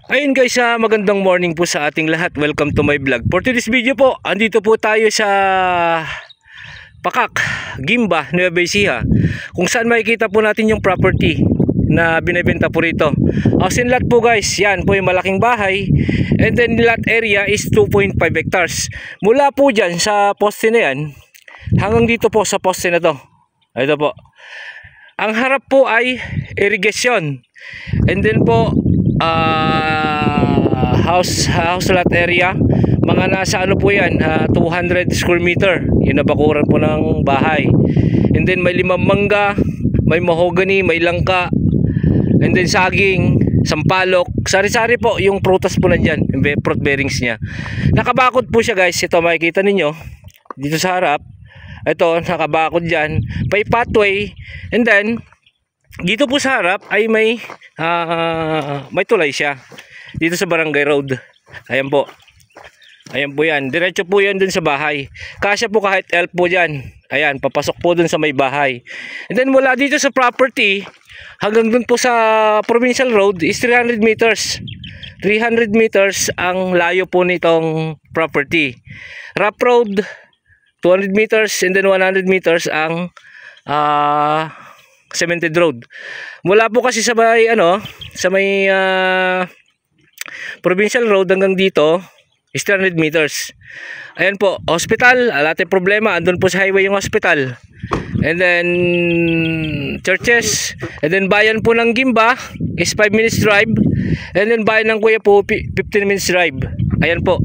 Ayun guys, magandang morning po sa ating lahat. Welcome to my vlog. For today's video po, andito po tayo sa Pakak, Gimba, Nueva Ecija, kung saan makikita po natin yung property na binebenta po rito. House and lot po guys, yan po yung malaking bahay. And then lot area is 2.5 hectares. Mula po dyan sa poste na yan, hanggang dito po sa poste na to. Ito po. Ang harap po ay irrigation. And then po, house lot area, mga nasa ano po yan, 200 square meter, yun na bakuran po ng bahay. And then may 5 mangga, may mahogany, may langka, and then saging, sampalok, sari-sari po yung prutas po nandyan, yung fruit bearings nya. Nakabakod po siya guys, ito makikita ninyo dito sa harap, ito nakabakod dyan, may pathway. And then dito po sa harap ay may tulay siya dito sa Barangay Road. Ayan po. Ayan po yan. Diretso po yan dun sa bahay. Kasya po kahit L po dyan. Ayan, papasok po dun sa may bahay. And then mula dito sa property hanggang dun po sa Provincial Road is 300 meters. 300 meters ang layo po nitong property. Rough Road 200 meters and then 100 meters ang cemented road. Mula po kasi sa may Provincial Road hanggang dito is 300 meters. Ayan po, hospital, alate problema, andun po sa highway yung hospital. And then churches, and then bayan po ng Gimba is 5 minutes drive. And then bayan ng Kuya po 15 minutes drive. Ayan po.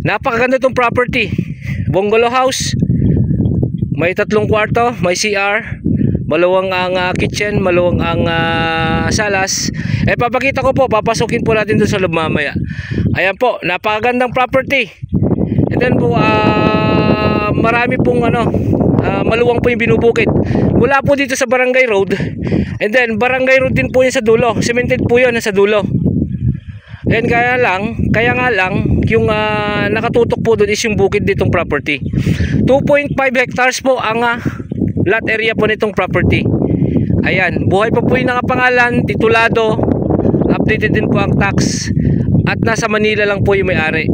Napakaganda tong property. Bungalow house. May 3 kwarto, may CR, maluwang ang kitchen, maluwang ang salas. Papakita ko po, papasukin po natin doon sa loob mamaya. Ayan po, napakagandang property. And then po, marami pong maluwang po yung binubukid. Mula po dito sa Barangay Road. And then, Barangay Road din po yun sa dulo. Cemented po yun sa dulo. And kaya nga lang, yung nakatutok po doon is yung bukid ditong property. 2.5 hectares po ang lot area po nitong property. Ayan, buhay pa po yung pangalan, titulado, updated din po ang tax, at nasa Manila lang po yung may-ari.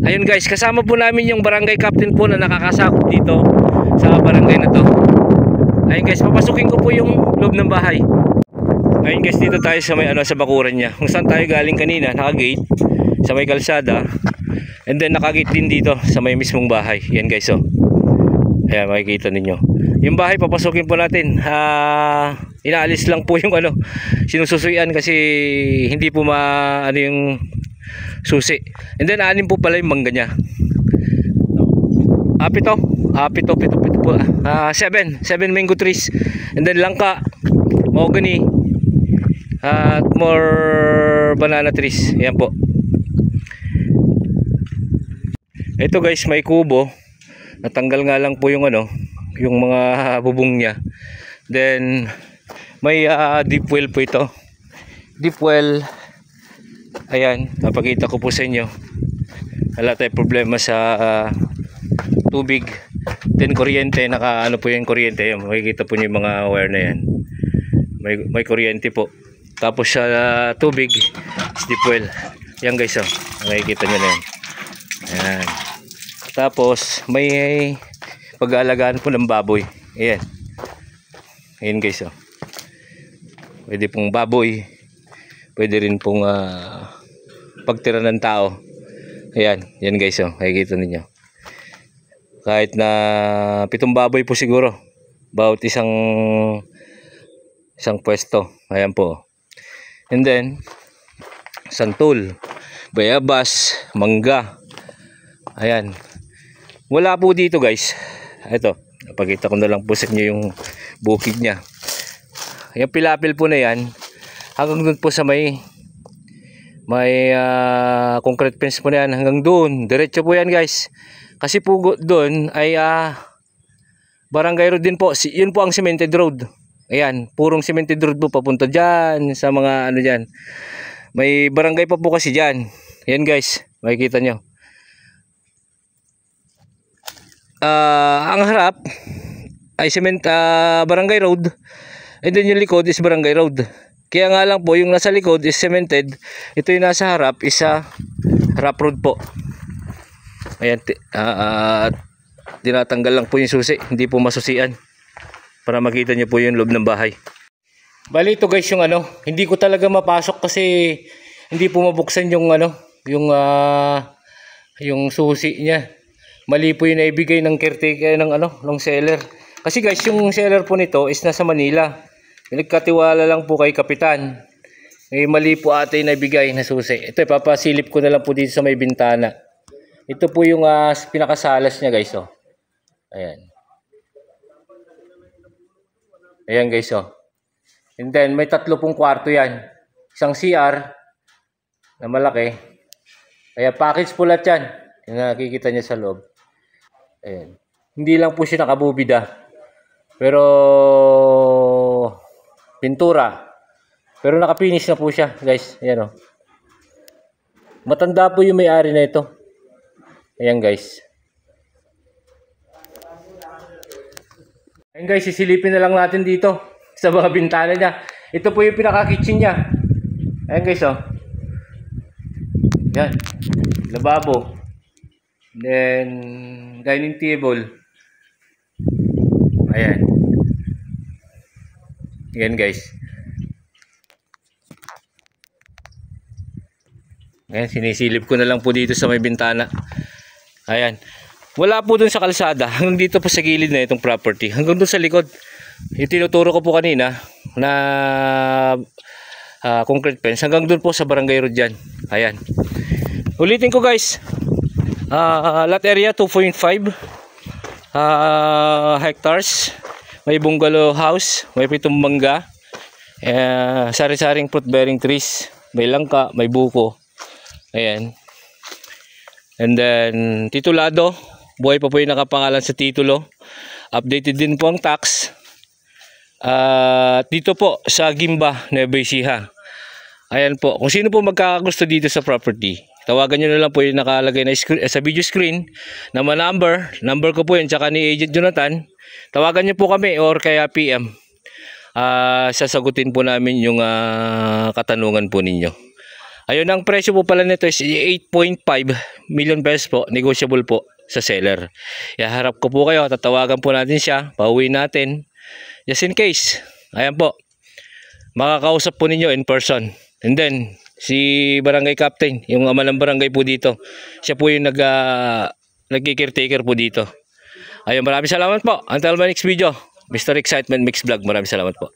Ayun guys, kasama po namin yung barangay captain po na nakakasakop dito sa barangay na to. Ayun guys, papasukin ko po yung loob ng bahay. Ayun guys, dito tayo sa may sa bakuran niya. Kung saan tayo galing kanina, naka-gate sa may kalsada. And then naka-gate din dito sa may mismong bahay. Yan guys, oh. Ayan, makikita ninyo. Yung bahay papasukin po natin. Inaalis lang po yung sinususuyan kasi hindi po yung susi. And then 6 po pala yung mangga niya. Pito po. 7 mango trees. And then langka, mahogany, at more banana trees. Ayan po. Ito guys, may kubo. Natanggal nga lang po yung yung mga bubong niya. Then may deep well po ito. Deep well. Ayan, napakita ko po sa inyo. Wala tayong problema sa tubig. Then kuryente, po yung kuryente. Ayan, makikita po niyo yung mga wire na yan. May kuryente po. Tapos sa tubig is deep well. Yan guys, makikita niyo na yan. Ayan. Tapos may pag-aalagaan po ng baboy. Ayan. Ayan guys, pwede pong baboy, pwede rin pong pagtira ng tao. Ayan, yan guys, makikita ninyo. Kahit na 7 baboy po siguro bawat isang pwesto. Ayan po. And then santol, bayabas, mangga. Ayan. Wala po dito guys. Ito, napakita ko na lang po sa inyo yung bukid niya. Yung pilapil po na yan hanggang doon po sa may concrete fence po na yan, hanggang doon diretso po yan guys. Kasi po doon ay Barangay Road din po. Yun po ang cemented road. Ayan, purong cemented road po papunta dyan sa mga dyan. May barangay pa po kasi dyan. Yan guys, makikita nyo. Ang harap ay Barangay Road, and then yung likod is Barangay Road. Kaya nga lang po, yung nasa likod is cemented. Ito yung nasa harap, isa rough road po. Ayan, tinatanggal lang po yung susi, hindi po masusian. Para makita nyo po yung loob ng bahay. Bali ito guys yung hindi ko talaga mapasok kasi hindi po mabuksan yung yung susi niya. Mali po yung naibigay ng caretaker ng seller. Kasi guys, yung seller po nito is nasa Manila. Pinagkatiwala lang po kay kapitan. Mali po ate yung naibigay na susi. Ito, papasilip ko na lang po dito sa may bintana. Ito po yung pinakasalas niya guys, oh. Ayan. Ayan guys, oh. And then may 3 pong kwarto yan. Isang CR na malaki. Kaya package po lahat yan. Yung nakikita niya sa loob. Ayan. Hindi lang po siya nakabubida. Pero pintura. Pero nakapinish na po siya, guys. Ayan, oh. Matanda po yung may-ari na ito. Ayan guys. Ayan guys, sisilipin na lang natin dito sa mga bintana niya. Ito po yung pinaka-kitchen niya. Ayan guys, oh. Yan. Lababo. Then dining table. Ayan. Ayan guys. Ayan, sinisilip ko na lang po dito sa may bintana. Ayan. Wala po dun sa kalsada. Hanggang dito po sa gilid na itong property. Hanggang dun sa likod. Yung tinuturo ko po kanina na concrete fence. Hanggang dun po sa barangay road dyan. Ayan. Ulitin ko guys. Lot area 2.5 hectares. May bungalow house. May 7 mangga. Sari-saring fruit bearing trees. May langka. May buko. Ayan. And then, titulado. Buhay pa po yung nakapangalan sa titulo. Updated din po ang tax. Dito po sa Gimba, Nueva Ecija. Ayan po. Kung sino po magkakagusto dito sa property, tawagan nyo na lang po yung nakalagay na sa video screen na number ko po yun, tsaka ni Agent Jonathan. Tawagan nyo po kami or kaya PM. Sasagutin po namin yung katanungan po ninyo. Ayun, ang presyo po pala nito is 8.5 million pesos po, negotiable po sa seller. Iharap ko po kayo, tatawagan po natin siya, pauwi natin. Just in case, ayan po, makakausap po ninyo in person. And then, si barangay captain, yung ama ng barangay po dito, siya po yung nag-caretaker po dito. Ayun, maraming salamat po. Until my next video, Mr. Excitement Mix Vlog, maraming salamat po.